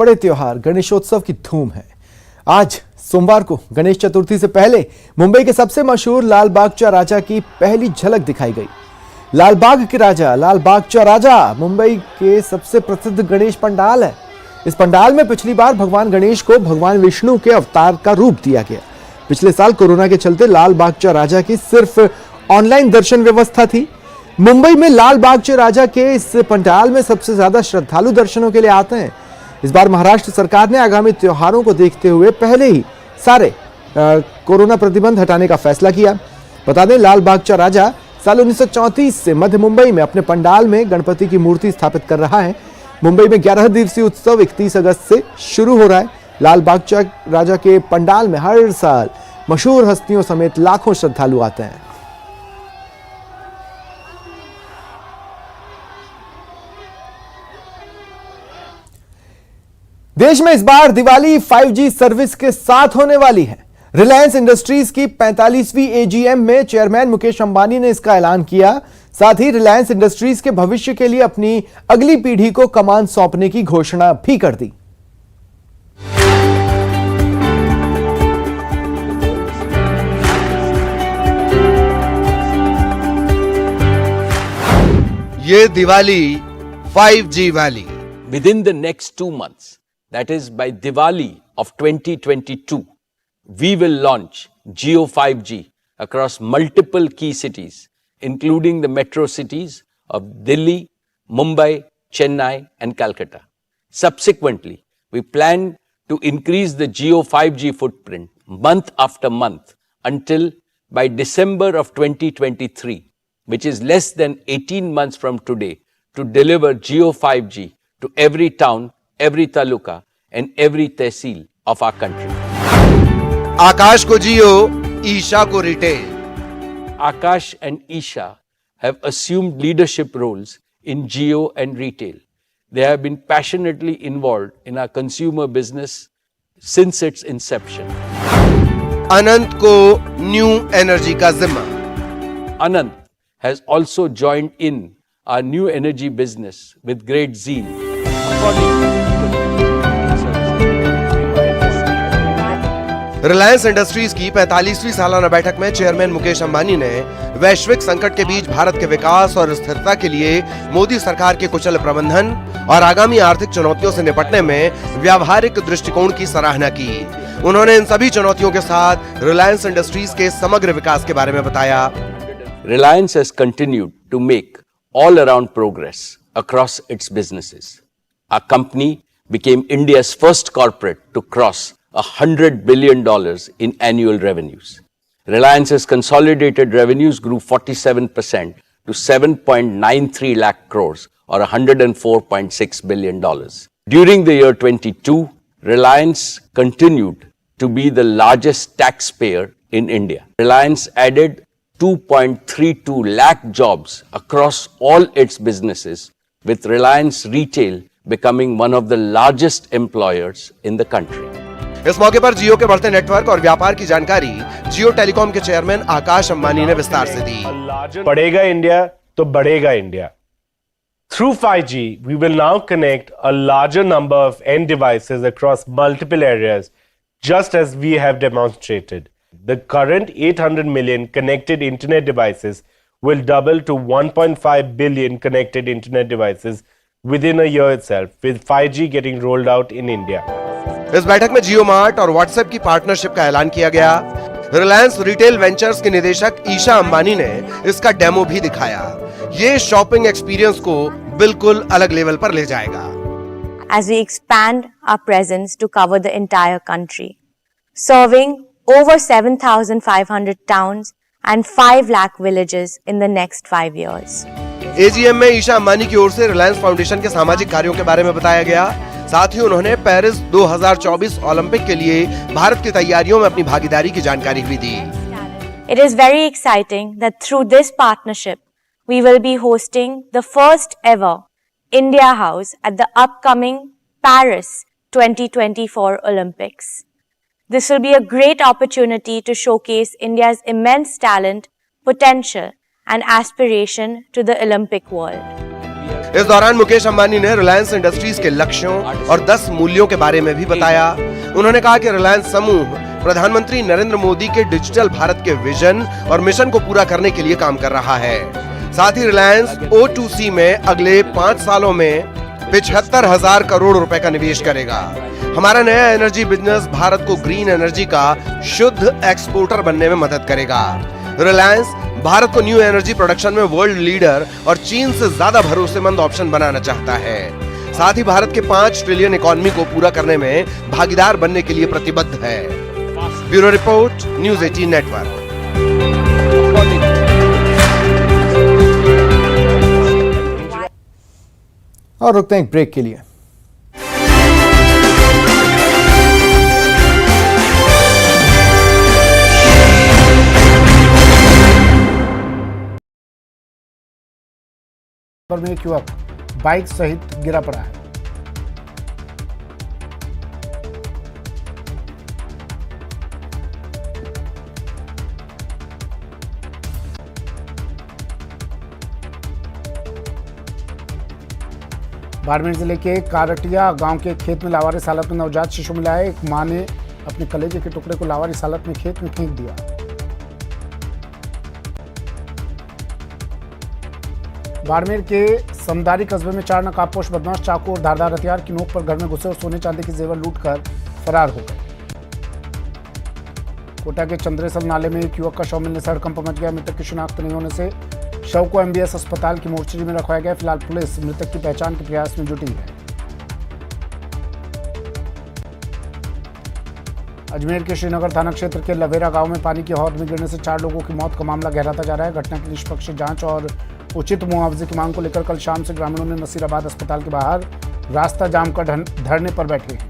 बड़े त्योहार गणेशोत्सव की धूम है। आज सोमवार को गणेश चतुर्थी से पहले मुंबई के सबसे मशहूर लाल बागचा राजा की पहली झलक दिखाई गई। लाल बाग के राजा, लाल बागचा राजा मुंबई के सबसे प्रसिद्ध गणेश पंडाल है। इस पंडाल में पिछली बार भगवान गणेश को भगवान विष्णु के अवतार का रूप दिया गया। पिछले साल कोरोना के चलते लाल बागचा राजा की सिर्फ ऑनलाइन दर्शन व्यवस्था थी। मुंबई में लाल बागचा राजा के इस पंडाल में सबसे ज्यादा श्रद्धालु दर्शनों के लिए आते हैं। इस बार महाराष्ट्र सरकार ने आगामी त्योहारों को देखते हुए पहले ही सारे कोरोना प्रतिबंध हटाने का फैसला किया। बता दें, लाल बागचा राजा साल 1934 से मध्य मुंबई में अपने पंडाल में गणपति की मूर्ति स्थापित कर रहा है। मुंबई में 11 दिवसीय उत्सव 31 अगस्त से शुरू हो रहा है। लाल बागचा राजा के पंडाल में हर साल मशहूर हस्तियों समेत लाखों श्रद्धालु आते हैं। देश में इस बार दिवाली 5G सर्विस के साथ होने वाली है। रिलायंस इंडस्ट्रीज की 45वीं एजीएम में चेयरमैन मुकेश अंबानी ने इसका ऐलान किया। साथ ही रिलायंस इंडस्ट्रीज के भविष्य के लिए अपनी अगली पीढ़ी को कमान सौंपने की घोषणा भी कर दी। ये दिवाली 5G वाली। Within the next 2 months, that is by Diwali of 2022, we will launch Jio 5G across multiple key cities, including the metro cities of Delhi, Mumbai, Chennai and Calcutta. Subsequently, we plan to increase the Jio 5G footprint month after month until by December of 2023, which is less than 18 months from today, to deliver Jio 5G to every town, every taluka and every tehsil of our country. आकाश को जियो, ईशा को retail. Akash and Isha have assumed leadership roles in Jio and retail. They have been passionately involved in our consumer business since its inception. अनंत को new energy का जिम्मा। Anant has also joined in our new energy business with great zeal. Reliance industries की 45वीं सालाना बैठक में chairman Mukesh Ambani ने वैश्विक संकट के बीच भारत के विकास और स्थिरता के लिए मोदी सरकार के कुशल प्रबंधन और आगामी आर्थिक चुनौतियों से निपटने में व्यावहारिक दृष्टिकोण की सराहना की। उन्होंने इन सभी चुनौतियों के साथ रिलायंस इंडस्ट्रीज के समग्र विकास के बारे में बताया। Reliance has continued to make all-around progress across its businesses. Our company became India's first corporate to cross $100 billion in annual revenues. Reliance's consolidated revenues grew 47% to 7.93 lakh crores or $104.6 billion. During the year 22, Reliance continued to be the largest taxpayer in India. Reliance added 2.32 lakh jobs across all its businesses, with Reliance Retail becoming one of the largest employers in the country. इस मौके पर जियो के बढ़ते network और व्यापार की जानकारी जियो telecom के चेयरमैन आकाश अंबानी ने विस्तार से दी। बढ़ेगा इंडिया तो बढ़ेगा India. Through 5G, we will now connect a larger number of end devices across multiple areas, just as we have demonstrated. The current 800 million connected internet devices will double to 1.5 billion connected internet devices within a year itself, with 5G getting rolled out in India. इस बैठक में जियो mart और WhatsApp की partnership का ऐलान किया गया। Reliance retail ventures की निदेशक ईशा अंबानी ने इसका डेमो भी दिखाया। ये शॉपिंग एक्सपीरियंस को बिल्कुल अलग लेवल पर ले जाएगा। As we expand our presence to cover the entire country, serving over 7,500 towns and 5 lakh villages in the next 5 years. AGM में ईशा अंबानी की ओर से रिलायंस फाउंडेशन के सामाजिक कार्यों के बारे में बताया गया। साथ ही उन्होंने पेरिस 2024 ओलंपिक के लिए भारत की तैयारियों में अपनी भागीदारी की जानकारी भी दी। It is very exciting that through this partnership, we will be hosting the first ever India House at the upcoming Paris 2024 Olympics. This will be a great opportunity to showcase India's immense talent, potential, and aspiration to the Olympic world. इस दौरान मुकेश अंबानी ने Reliance industries के लक्ष्यों और 10 मूल्यों के बारे में भी बताया। उन्होंने कहा कि रिलायंस समूह प्रधानमंत्री नरेंद्र मोदी के डिजिटल भारत के विजन और मिशन को पूरा करने के लिए काम कर रहा है। साथ ही रिलायंस O2C में अगले 5 सालों में 75,000 करोड़ रुपए का निवेश करेगा। हमारा नया एनर्जी बिजनेस भारत को ग्रीन एनर्जी का शुद्ध एक्सपोर्टर बनने में मदद करेगा। रिलायंस भारत को न्यू एनर्जी प्रोडक्शन में वर्ल्ड लीडर और चीन से ज्यादा भरोसेमंद ऑप्शन बनाना चाहता है। साथ ही भारत के 5 ट्रिलियन इकोनॉमी को पूरा करने में भागीदार बनने के लिए प्रतिबद्ध है। Bureau report, news 18 network. और रुकते हैं एक ब्रेक के लिए। में एक युवक बाइक सहित गिरा पड़ा है। बाड़मेर जिले के कारटिया गांव के खेत में लावारिस हालत में नवजात शिशु मिला है। एक मां ने अपने कलेजे के टुकड़े को लावारिस हालत में खेत में फेंक दिया। बाड़मेर के समदारी कस्बे में 4 नकाबपोश बदमाश चाकू और धारदार हथियार की नोक पर घर में घुसे और सोने चांदी के जेवर लूटकर फरार हो गए। कोटा के चंद्रेसल नाले में एक युवक का शव मिलने से हड़कंप मच गया। मृतक की शिनाख्त नहीं होने से शव को MBS अस्पताल की मोर्चरी में रखवाया गया। फिलहाल पुलिस मृतक की पहचान के प्रयास में जुटी है। अजमेर के श्रीनगर थाना क्षेत्र के लवेरा गांव में पानी की हौद में गिरने से 4 लोगों की मौत का मामला गहराता जा रहा है। घटना की निष्पक्ष जांच और उचित मुआवजे की मांग को लेकर कल शाम से ग्रामीणों ने नसीराबाद अस्पताल के बाहर रास्ता जाम कर धरने पर बैठे हैं।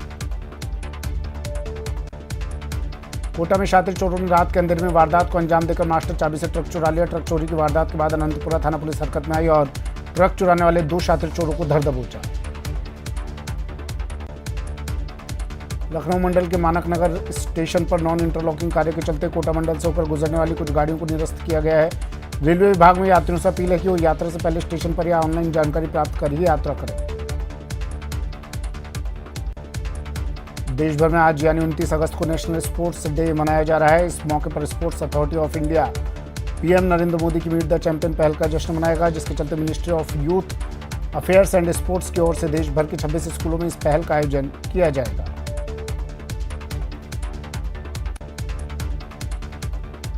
कोटा में शातिर चोरों ने रात के अंधेरे में वारदात को अंजाम देकर मास्टर चाबी से ट्रक चुरा लिया। ट्रक चोरी की वारदात के बाद अनंतपुरा थाना पुलिस हरकत में आई और ट्रक चुराने वाले 2 शातिर चोरों को धर दबोचा। लखनऊ मंडल के मानक नगर स्टेशन पर नॉन इंटरलॉकिंग कार्य के चलते कोटा मंडल से होकर गुजरने वाली कुछ गाड़ियों को निरस्त किया गया है। रेलवे विभाग में यात्रियों से अपील है कि वो यात्रा से पहले स्टेशन पर या ऑनलाइन जानकारी प्राप्त कर ही यात्रा करें। देश भर में आज यानी 29 अगस्त को नेशनल स्पोर्ट्स डे मनाया जा रहा है। इस मौके पर sports authority of India PM Narendra Modi की मीट द चैंपियन पहल का जश्न मनाएगा, जिसके चलते ministry of youth affairs and sports की ओर से देश भर के 26 स्कूलों में इस पहल का आयोजन किया जाएगा।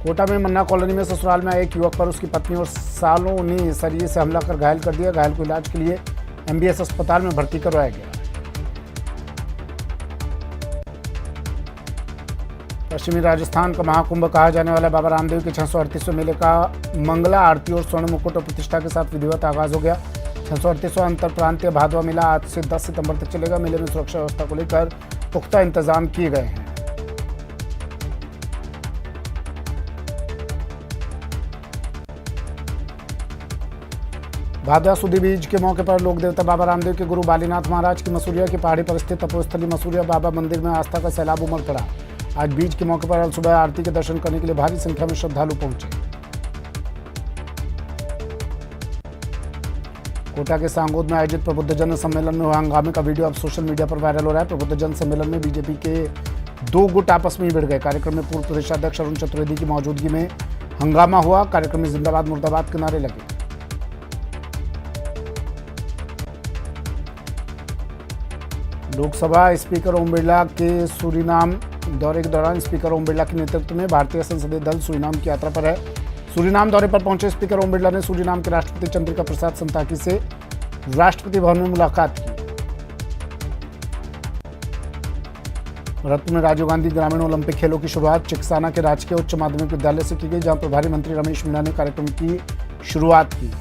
कोटा में मन्ना कॉलोनी में ससुराल में आए एक युवक पर उसकी पत्नी और सालों ने सरिये से हमला कर घायल कर दिया। घायल को इलाज के लिए MBS अस्पताल में भर्ती करवाया गया। पश्चिमी राजस्थान का महाकुंभ कहा जाने वाला बाबा रामदेव के 638वें मेले का मंगला आरती और स्वर्ण मुकुट और प्रतिष्ठा के साथ विधिवत आगाज हो गया। 638वां अंतर प्रांतीय भादवा मेला आज से 10 सितंबर तक चलेगा। मेले में सुरक्षा व्यवस्था को लेकर पुख्ता इंतजाम किए गए हैं। भादवा सुदी बीज के मौके पर लोक देवता बाबा रामदेव के गुरु बालीनाथ महाराज की मसूरिया की पहाड़ी पर स्थित तपोस्थली मसूरिया बाबा मंदिर में आस्था का सैलाब उमड़ पड़ा। आज बीज के मौके पर सुबह आरती के दर्शन करने के लिए भारी संख्या में श्रद्धालु पहुंचे। कोटा के सांगोद में आयोजित प्रबुद्धजन सम्मेलन में हुआ हंगामे का वीडियो अब सोशल मीडिया पर वायरल हो रहा है। प्रबुद्धजन सम्मेलन में बीजेपी के 2 गुट आपस में ही भिड़ गए। कार्यक्रम में पूर्व प्रदेशाध्यक्ष अरुण चतुर्वेदी की मौजूदगी में हंगामा हुआ। कार्यक्रम में जिंदाबाद मुर्दाबाद के नारे लगे। लोकसभा स्पीकर ओम बिरला के सूरीनाम दौरे के दौरान स्पीकर ओम बिरला के नेतृत्व में भारतीय संसदीय दल सूरीनाम की यात्रा पर है। सूरीनाम दौरे पर पहुंचे स्पीकर ओम बिरला ने सूरीनाम के राष्ट्रपति चंद्रिका प्रसाद संताकी से राष्ट्रपति भवन में मुलाकात की। भरतपुर में राजीव गांधी ग्रामीण ओलंपिक खेलों की शुरुआत चिकसाना के राजकीय उच्च माध्यमिक विद्यालय से की गई, जहां प्रभारी मंत्री रमेश मीणा ने कार्यक्रम की शुरुआत की।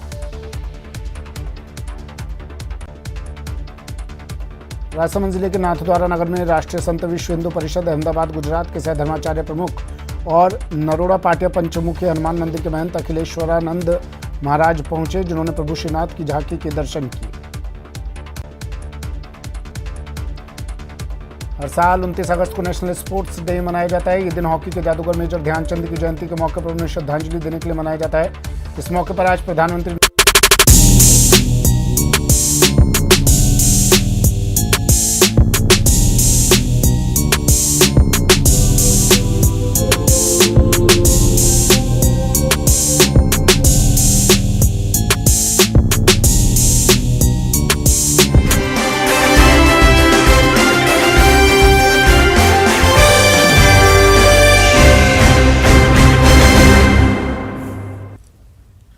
राजसमंद जिले के नाथद्वारा नगर में राष्ट्रीय संत विश्व हिंदू परिषद अहमदाबाद गुजरात के सहधर्माचार्य प्रमुख और नरोड़ा पाटिया पंचमुखी हनुमान मंदिर के महंत अखिलेश्वरानंद महाराज पहुंचे, जिन्होंने प्रभु श्रीनाथ की झांकी के दर्शन किए। हर साल 29 अगस्त को नेशनल स्पोर्ट्स डे मनाया जाता है। ये दिन हॉकी के जादूगर मेजर ध्यानचंद की जयंती के मौके पर उन्हें श्रद्धांजलि देने के लिए मनाया जाता है। इस मौके पर आज प्रधानमंत्री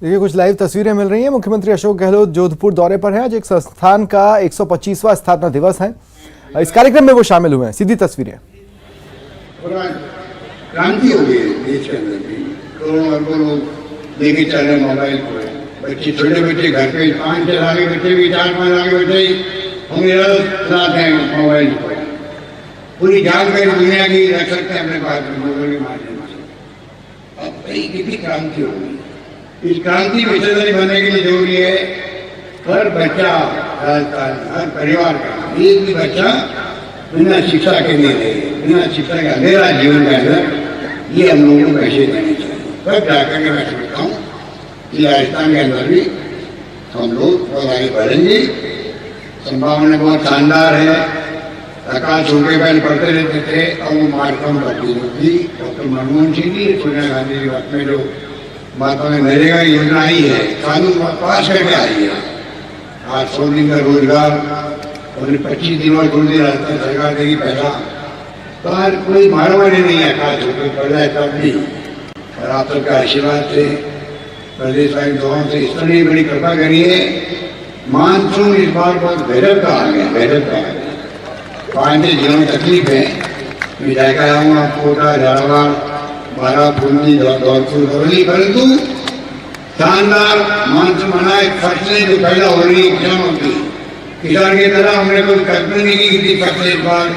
देखिए कुछ लाइव तस्वीरें मिल रही हैं। मुख्यमंत्री अशोक गहलोत जोधपुर दौरे पर हैं। आज एक संस्थान का 125वां स्थापना दिवस है। इस कार्यक्रम में वो शामिल हुए हैं। सीधी तस्वीरें। क्रांति हो गई देश के अंदर भी। करोड़ों अरबों लोग लेके चल रहे मोबाइल को। बच्चे, छोटे बच्चे घर पे 5-6 साल के बच्चे भी, 4-5 साल के बच्चे हम चलाते हैं मोबाइल को। पूरी जानकारी दुनिया की रख सकते हैं अपने पास मोबाइल के माध्यम से। अब भाई कितनी क्रांति हो गई। इस क्रांति में हिस्सेदारी बनने के लिए जरूरी है हर बच्चा, हर परिवार का एक भी बच्चा बिना शिक्षा के नहीं रहे, बिना शिक्षा के अंधेरा जीवन के अंदर ये हम लोगों को पैसे देने चाहिए। तब जाकर के मैं समझता हूँ कि राजस्थान के अंदर भी हम लोग बहुत आगे बढ़ेंगे। संभावना बहुत शानदार है। आकाश छोटे पहले पढ़ते रहते थे, अब वो मार्कम बढ़ती होती। डॉक्टर मनमोहन सिंह जी, सोनिया गांधी के वक्त में जो बातों में नरेगा योजना आई है, कानून पास करके आई है। आज 100 दिन का रोजगार और 25 दिन और 2 दिन राजस्थान सरकार देगी पैसा। तो आज कोई मारवाड़ी नहीं है आकाश छोटे पढ़ रहा है तब भी। और आप सबका आशीर्वाद से, प्रदेश वाली दुआओं से इस तरह बड़ी कृपा करिए। मानसून इस बार बहुत गजब का आ गया, गजब का आ गया। पानी जीवन में तकलीफ है। मैं जाकर आऊँगा कोटा, झालावाड़, बारा, बूंदी, धौलपुर, बरौनी, परंतु शानदार मानसून बना है। फसलें जो पैदा हो रही है किसानों की, किसान की तरह हमने कोई कल्पना नहीं की कितनी फसलें इस बार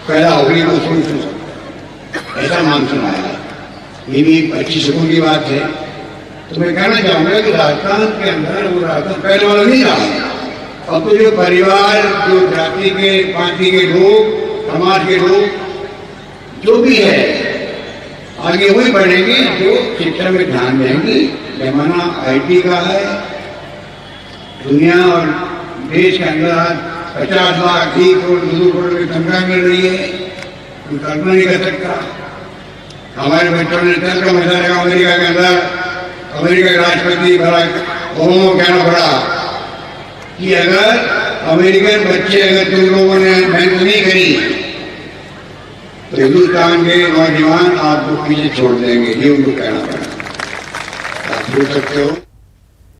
पैदा हो रही है। सोच ऐसा मानसून आया, ये भी एक अच्छी सुकून की बात है। तो मैं कहना चाहूँगा कि राजस्थान के अंदर वो राजस्थान पहले वाला नहीं रहा। अब तो जो परिवार, जो जाति के, पार्टी के लोग, समाज के लोग जो भी है आगे वही बढ़ेंगे जो शिक्षा में ध्यान देंगे। जमाना IT का है। दुनिया और देश के अंदर आज 50 लाख, 1 करोड़, 2 करोड़ की तनख्वाह मिल रही है। कोई कल्पना नहीं कर सकता। हमारे बच्चों ने तल का मजा रखा अमेरिका के अंदर। अमेरिका के राष्ट्रपति बराक ओबामा को कहना पड़ा कि अगर अमेरिकन बच्चे, अगर तुम लोगों ने मेहनत नहीं करी तो हिंदुस्तान के नौजवान आपको पीछे छोड़ देंगे। ये उनको कहना पड़ा। आप सोच सकते हो।